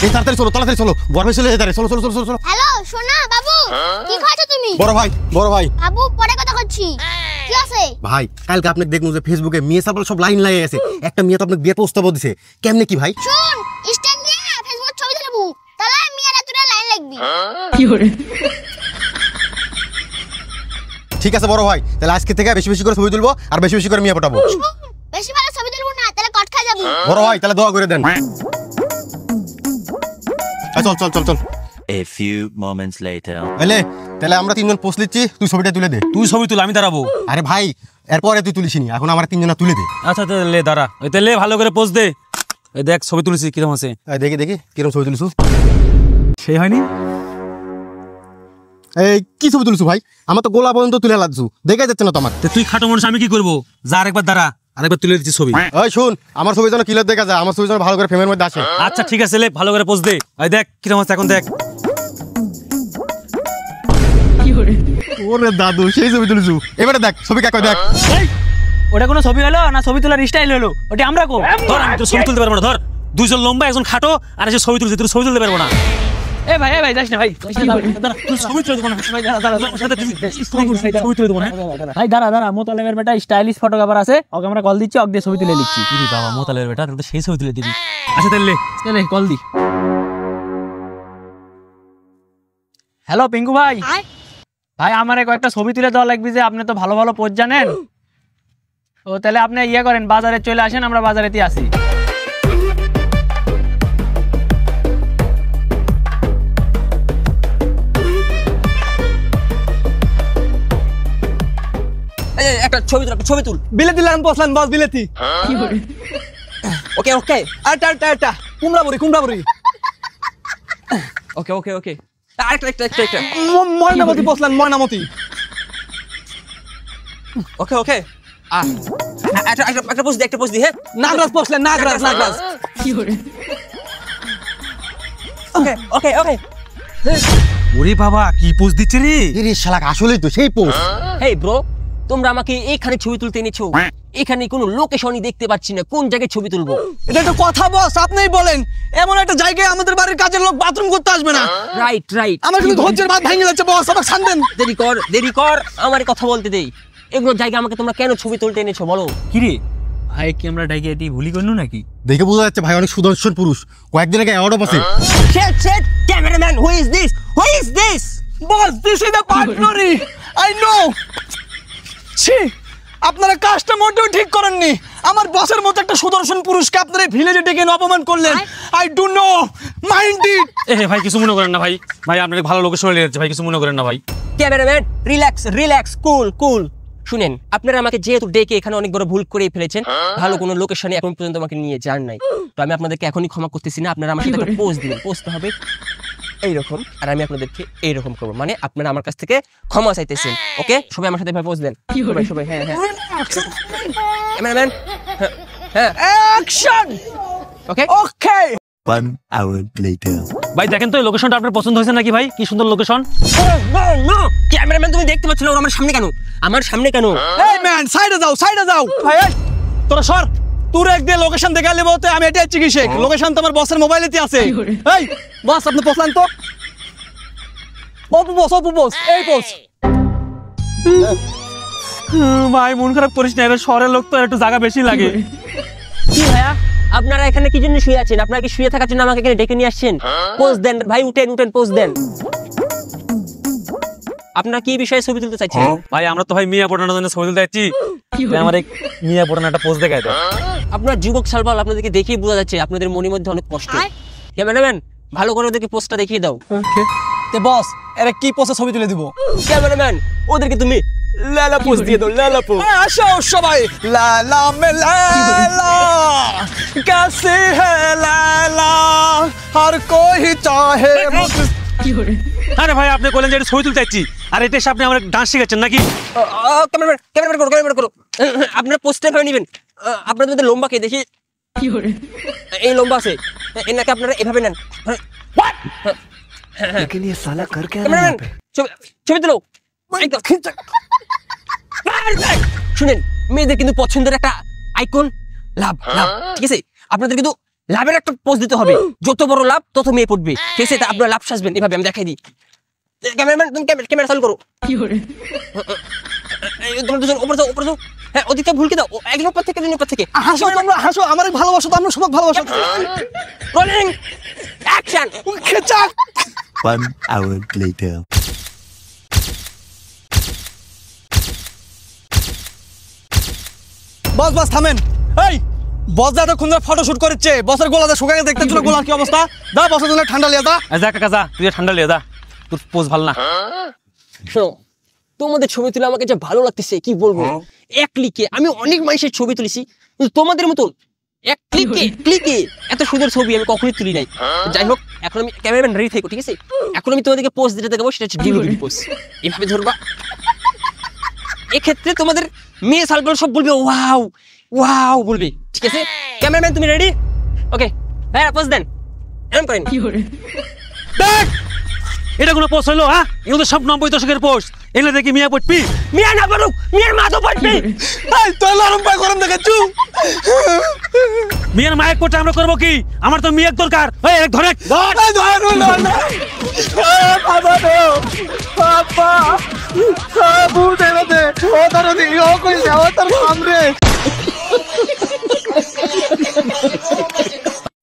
এই তাড়াতাড়ি চলো, তাড়াতাড়ি চলো, বড় ভাই চলে যেতে, চলো চলো চলো চলো। হ্যালো সোনা বাবু, কি খাচ্ছো তুমি? বড় ভাই বাবু পরে কথা করছি। কি আছে ভাই? কালকে আপনি দেখুন যে ফেসবুকে মেয়ে সাবল সব লাইন লাগিয়ে গেছে, একটা মেয়ে তো আপনাকে বিয়ে প্রস্তাব দিছে, কেমনে কি ভাই? শুন, স্ট্যান্ড দিয়ে ফেসবুক ছবি তুলবো, তাহলে মেয়েরা তোরা লাইন লাগবি। কি করে? ঠিক আছে বড় ভাই, তাহলে আজকে থেকে বেশি বেশি করে ছবি তুলবো আর বেশি বেশি করে মেয়ে পটাবো। বেশি ভালো ছবি তুলবো না, তাহলে কট খা যাবি। বড় ভাই তাহলে দোয়া করে দেন। চল চল চল চল। A few moments later. এলে তাহলে আমরা তিনজন পোস্ট লিচ্ছি, তুই ছবিটা তুলে দে। তুই ছবি তুল, আমি দাঁড়াবো। আরে ভাই এরপরে তুই তুলিসনি, এখন আমরা তিনজনা তুলে দে। আচ্ছা তাহলে দাঁড়া, ওই তাহলে ভালো করে পোজ দে। এই দেখ ছবি তুলেছি কিরকম আছে। দেখি দেখি কিরকম ছবি তুলিস। সেই হয়নি? এই কি ছবি তুলিস ভাই? আমার তো গোলা পর্যন্ত তুলে লাগছু, দেখা যাচ্ছে না তো আমার। তুই খাটো মানুষ, আমি কি করবো? যা আরেকবার দাঁড়া, আরেকবার তুলে দিচ্ছি ছবি। ওই শুন, আমার ছবি যেন ক্লিয়ার দেখা যায়, আমার ছবি যেন ভালো করে ফ্রেমের মধ্যে আসে। আচ্ছা ঠিক আছে, লে ভালো করে পোজ দে। ওই দেখ কিরকম আছে, এখন দেখ। কি করে? ওরে দাদু সেই ছবি তুলিস, এবারে দেখ ছবি কাকে দেখ। ওটা কোনো ছবি হলো না, ছবি তোলার স্টাইল হলো? ওটা আমরা কো ধর, আমি তো ছবি তুলতে পারবো না। ধর, দুইজন লম্বা একজন খাটো, আর এসে ছবি তুলছে, তুই ছবি তুলতে পারবো না। এ ভাই যাস না ভাই, ছবি তুলে দেবো না। ছবি তুলে দেবো না। ভাই দাঁড়া, মোতালেবের বেটা স্টাইলিশ ফটোগ্রাফার আছে, ওকে আমরা কল দিচ্ছি, ওকে দিয়ে ছবি তুলে নিচ্ছি। বাবা মোতালের বেটা, তুই তো সেই ছবি তুলে দিবি। আচ্ছা তাহলে কল দি। হ্যালো পিঙ্কু ভাই, ভাই আমার কয়েকটা ছবি তুলে দেওয়া লাগবে, যে আপনি তো ভালো ভালো পোজ জানেন। ও তাহলে আপনি ইয়ে করেন, বাজারে চলে আসেন, আমরা বাজারেতে আসি। একটা ছবি তুল। বিলেতি লাগান পছলান বস, বিলেতি। ওকে ওকে, আটা কুমড়াবুড়ি ওকে ওকে ওকে, একটা ময়নামতি পছলান, ময়নামতি। ওকে ওকে, একটা পোজ দি, হ্যাঁ। নাগরাজ পছলান, নাগরাজ। কি করে? ওকে ওকে ওকে। ওরে বাবা কি পোজ দিচ্ছে রে! এরে শালা আসলেই তো সেই পোস্ট। হেই ব্রো, তোমরা আমাকে এইখানে ছবি তুলতে এনেছো, এখানে কোনো লোকেশনই দেখতে পাচ্ছি না, কোন জায়গায় ছবি তুলবো? এটা একটা কথা বস, আপনিই বলেন। এমন একটা জায়গায় আমাদের বাড়ির কাজের লোক বাথরুম করতে আসবে না। রাইট আমার কিন্তু ধৈর্যের বাঁধ ভেঙে যাচ্ছে বস, আমাকে শান দেন। দেরি কর, আমার কথা বলতে দেই। এগুলো জায়গা আমাকে তোমরা কেন ছবি তুলতে এনেছো বলো? কি রে ভাই, কি আমরা ডাইকে এটি ভুলি করনু নাকি? দেখে বোঝা যাচ্ছে ভাই অনেক সুদর্শন পুরুষ, কয়েকদিন আগে অ্যাওয়ার্ডও পাচ্ছে। Shit, cameraman, who is this? Boss, this is the পার্টনারি, আই নো। ছি, আপনারা কাজটা মোটেও ঠিক করেননি। আমার বসের মতো একটা সুদর্শন পুরুষকে আপনারা ভিলেজে ডেকে অপমান করলেন। I do know, mind it. ভাই কিছু মনে করেন না ভাই, আপনার ভালো লোকেশন নিয়ে যাচ্ছে ভাই, কিছু মনে করেন না ভাই। ক্যামেরাম্যান রিল্যাক্স, কুল। শুনেন, আপনারা আমাকে যেহেতু ডেকে এখানে অনেক বড় ভুল করে ফেলেছেন, ভালো কোনো লোকেশনে এখন পর্যন্ত আমাকে নিয়ে যান নাই, তো আমি আপনাদেরকে এখনই ক্ষমা করতেছি না। আপনারা আমার সাথে একটা পোজ দিবেন, পোজটা হবে এইরকম, আর আমি আপনাদেরকে এইরকম করবো, মানে আপনারা আমার কাছ থেকে ক্ষমা চাইতেছেন। ওকে, সবাই আমার সাথে ভাই পোজ দেন, সবাই। হ্যাঁ ক্যামেরাম্যান, হ্যাঁ অ্যাকশন। ওকে। 1 hour later. ভাই দেখেন তো এই লোকেশনটা আপনার পছন্দ হয়েছে নাকি ভাই? কি সুন্দর লোকেশন। ক্যামেরাম্যান, তুমি দেখতে পাচ্ছ না ওরা আমার সামনে কেন? এই ম্যান, সাইডে যাও। ভাই তোরা সর, তোর এক দিয়ে লোকেশন দেখালে বলতে আমি এটাই চিকিৎসক। লোকেশন তো আমার বসের মোবাইলেতে আছে। এই বস, আপনি পছলান তো। অপু বস, এই বস। ভাই মন খারাপ করিস না, এরা শহরের লোক তো একটু জায়গা বেশি লাগে। কি ভাইয়া, আপনারা এখানে কি জন্য শুয়ে আছেন? আপনারা কি শুয়ে থাকার জন্য আমাকে এখানে ডেকে নিয়ে আসছেন? পোজ দেন ভাই, উঠেন পোজ দেন। আপনারা কি বিষয়ে ছবি তুলতে চাইছেন? ভাই আমরা তো ভাই মিয়া পড়ানোর জন্য ছবি তুলতে যাচ্ছি, আমার এক মিয়া পড়ানো একটা পোজ দেখাই দেয়। আপনারা যুবক সালবাল, আপনাদেরকে দেখেই বোঝা যাচ্ছে আপনাদের মনের মধ্যে অনেক কষ্ট। ক্যামেরাম্যান, ভালো করে ওদেরকে পোজটা দেখিয়ে দাও। তে বস, এরা কি পোজে ছবি তুলে দিব? ক্যামেরাম্যান, ওদেরকে তুমি লালা পোজ দিয়ে দাও, লালা পোজ। আসো সবাই, লালা মে লালা कैसे है लाला हर कोई चाहे। আরে ভাই আপনি বলেন যে এটা ছবি তুলতে যাচ্ছি, আর এটা এসে আপনি আমার ডান্স শিখাচ্ছেন নাকি? ক্যামেরাম্যান করো। আপনারা পোস্টার ভাবে নেবেন। আপনাদের মধ্যে লম্বা কে দেখি? এই লম্বা আছে, এনাকে আপনারা এভাবে নেন। लेकिन ये साला कर क्या रहा है ক্যামেরাম্যান, यहाँ पे? ছবি তুলো। শুনেন, মেয়েদের কিন্তু পছন্দের একটা আইকন লাভ, ঠিক আছে? আপনাদের কিন্তু লাভের একটা পোস্ট দিতে হবে, যত বড় লাভ তত মেয়ে পড়বে, ঠিক আছে? তা আপনারা লাভ সাজবেন এভাবে, আমি দেখাই দিই। ক্যামেরাম্যান তুমি ক্যামেরা চালু করো। তোমরা দুজন উপরে যাও, উপরে যাও। হ্যাঁ, ওদিকে ভুলকে দাও, একজন উপর থেকে, একজন উপর থেকে। হাসো তোমরা, হাসো, আমার ভালোবাসো তো, আমরা সবাই ভালোবাসো। Rolling action. খেচা। 1 hour later. বস বস থামেন। এই বস যা এতক্ষণ ধরে ফটোশুট করেছে, বসের গোলাতে শুকাকে দেখতে ছিল, গোলার কি অবস্থা? দা বসের জন্য ঠান্ডা লিয়া দা। যা কাকা যা, তুই ঠান্ডা লিয়ে যা, তোর পোজ ভালো না। শোনো, তোমাদের ছবি তুলে আমাকে যা ভালো লাগতেছে কি বলবো। এক ক্লিকে আমি অনেক মানুষের ছবি তুলেছি, কিন্তু তোমাদের মতন এক ক্লিকে এত সুন্দর ছবি আমি কখনোই তুলি নাই। যাই হোক, এখন আমি ক্যামেরাম্যান রেডি থাকো, ঠিক আছে? এখন আমি তোমাদেরকে পোস্ট দিতে দেখাবো, সেটা হচ্ছে ডিলিভারি পোস্ট। এভাবে ধরবা, এক্ষেত্রে তোমাদের মেয়ে সালগুলো সব বলবে ওয়াও ওয়াও বলবে, ঠিক আছে? ক্যামেরাম্যান তুমি রেডি? ওকে হ্যাঁ, পোস্ট দেন, এরকম করেন। দেখ, এটা কোনো পোস্ট হলো? হ্যাঁ, এগুলো তো সব 90 দশকের পোস্ট। এগুলো দেখি মিয়া পড়বি, মিয়া না পারুক, মিয়ার মা তো পারবে। এই তো নরম পায় গরম দেখাচ্ছু। মিয়ার মায়ের পোটা আমরা করবো কি? আমার তো মিয়ার দরকার। এই এক ধরে বাবা বাবা বুঝে ও তার ও কইছে ও তার সামনে